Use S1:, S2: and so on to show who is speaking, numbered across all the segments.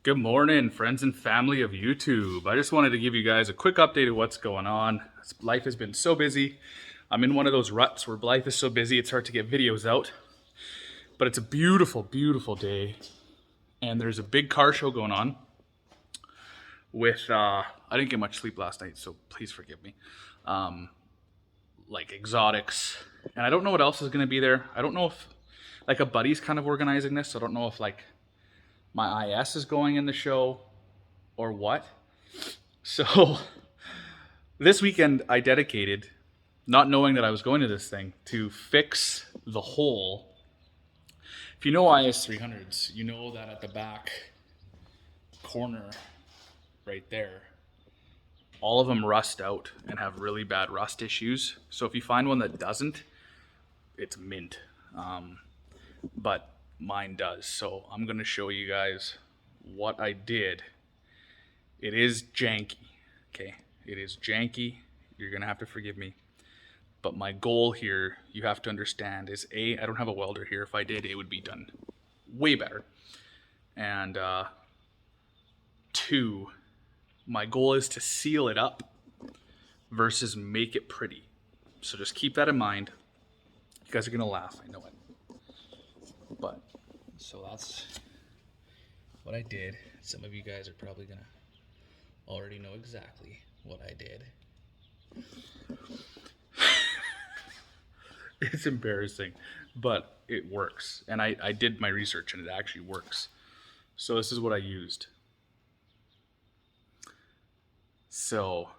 S1: Good morning, friends and family of YouTube. I just wanted to give you guys a quick update of what's going on. Life has been so busy. I'm in one of those ruts where life is so busy it's hard to get videos out. But it's a beautiful, beautiful day. And there's a big car show going on with, I didn't get much sleep last night, so please forgive me. Like exotics. And I don't know what else is going to be there. I don't know if, like, a buddy's kind of organizing this. So I don't know if, like, my IS is going in the show or what. So this weekend I dedicated, not knowing that I was going to this thing, to fix the hole. If you know IS300s, you know that at the back corner right there, all of them rust out and have really bad rust issues. So if you find one that doesn't, it's mint. But mine does. So I'm going to show you guys what I did. It is janky. Okay. It is janky. You're going to have to forgive me. But my goal here, you have to understand, is A, I don't have a welder here. If I did, it would be done way better. And two, my goal is to seal it up versus make it pretty. So just keep that in mind. You guys are going to laugh. I know it. But so that's what I did. Some of you guys are probably gonna already know exactly what I did. It's embarrassing, but it works. And I did my research and it actually works. So this is what I used. So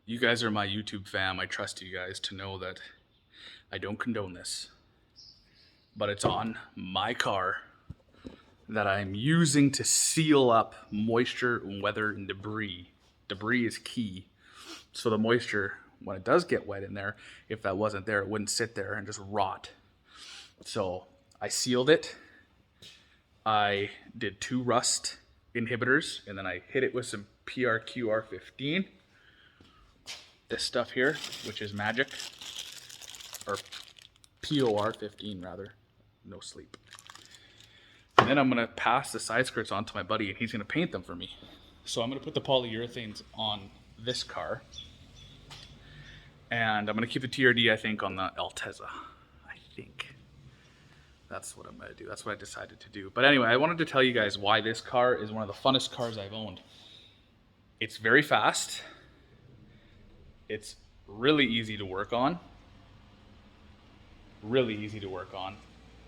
S1: you guys are my YouTube fam. I trust you guys to know that I don't condone this. But it's on my car that I'm using to seal up moisture, weather, and debris. Debris is key. So the moisture, when it does get wet in there, if that wasn't there, it wouldn't sit there and just rot. So I sealed it. I did 2 rust inhibitors, and then I hit it with some PRQR15. This stuff here, which is magic, or POR15 rather. No sleep. And then I'm going to pass the side skirts on to my buddy, and he's going to paint them for me. So I'm going to put the polyurethanes on this car. And I'm going to keep the TRD, I think, on the Altezza. I think. That's what I'm going to do. That's what I decided to do. But anyway, I wanted to tell you guys why this car is one of the funnest cars I've owned. It's very fast. It's really easy to work on. Really easy to work on.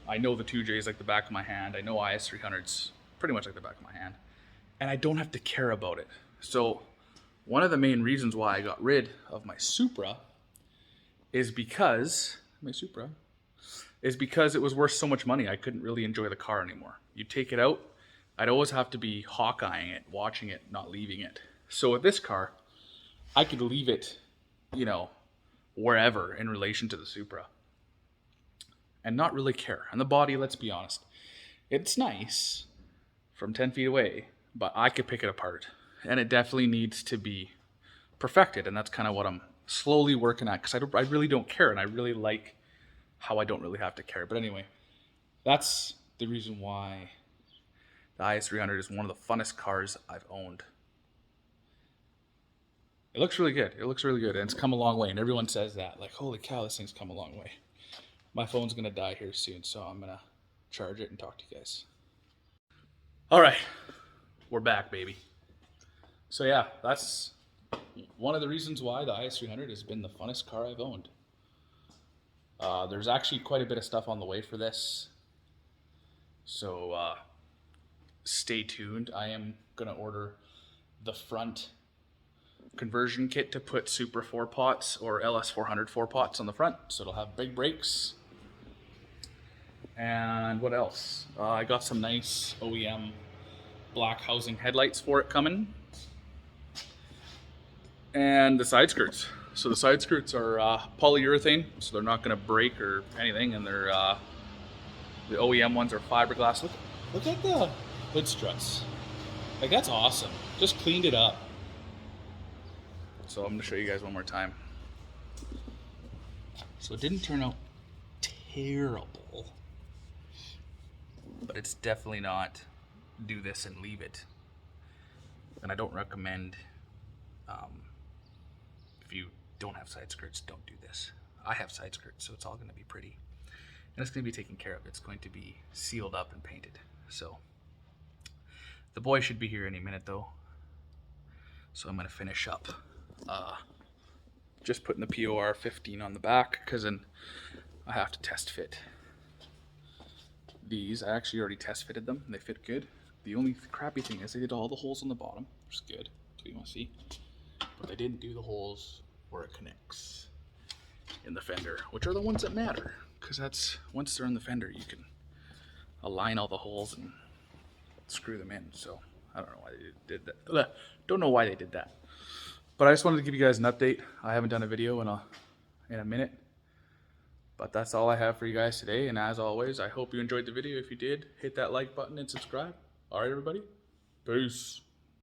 S1: I know the 2Js like the back of my hand. I know IS300s pretty much like the back of my hand. And I don't have to care about it. So one of the main reasons why I got rid of my Supra is because it was worth so much money. I couldn't really enjoy the car anymore. You take it out, I'd always have to be hawkeyeing it, watching it, not leaving it. So with this car, I could leave it, wherever in relation to the Supra. And not really care. And the body, let's be honest, it's nice from 10 feet away, but I could pick it apart. And it definitely needs to be perfected. And that's kind of what I'm slowly working at, because I really don't care. And I really like how I don't really have to care. But anyway, that's the reason why the IS300 is one of the funnest cars I've owned. It looks really good. It looks really good. And it's come a long way. And everyone says that. Like, holy cow, this thing's come a long way. My phone's going to die here soon, so I'm going to charge it and talk to you guys. All right. We're back, baby. So yeah, that's one of the reasons why the IS300 has been the funnest car I've owned. There's actually quite a bit of stuff on the way for this. So stay tuned. I am going to order the front conversion kit to put Supra 4-pots or LS400 4-pots on the front. So it'll have big brakes. And what else? I got some nice OEM black housing headlights for it coming. And the side skirts. So the side skirts are polyurethane, so they're not going to break or anything. And they're the OEM ones are fiberglass. Look at the hood struts. Like, that's awesome. Just cleaned it up. So I'm going to show you guys one more time. So it didn't turn out terrible, but it's definitely not do this and leave it And I don't recommend, if you don't have side skirts, don't do this. I have side skirts, so it's all going to be pretty. And it's going to be taken care of. It's going to be sealed up and painted. So the boy should be here any minute though. So I'm going to finish up just putting the POR 15 on the back, because then I have to test fit these. I actually already test fitted them and they fit good. The only crappy thing is they did all the holes on the bottom, which is good. That's what you want to see. But they didn't do the holes where it connects in the fender, which are the ones that matter, because that's, once they're in the fender, you can align all the holes and screw them in. So I don't know why they did that. Don't know why they did that. But I just wanted to give you guys an update. I haven't done a video in a minute. But that's all I have for you guys today. And as always, I hope you enjoyed the video. If you did, hit that like button and subscribe. All right, everybody. Peace.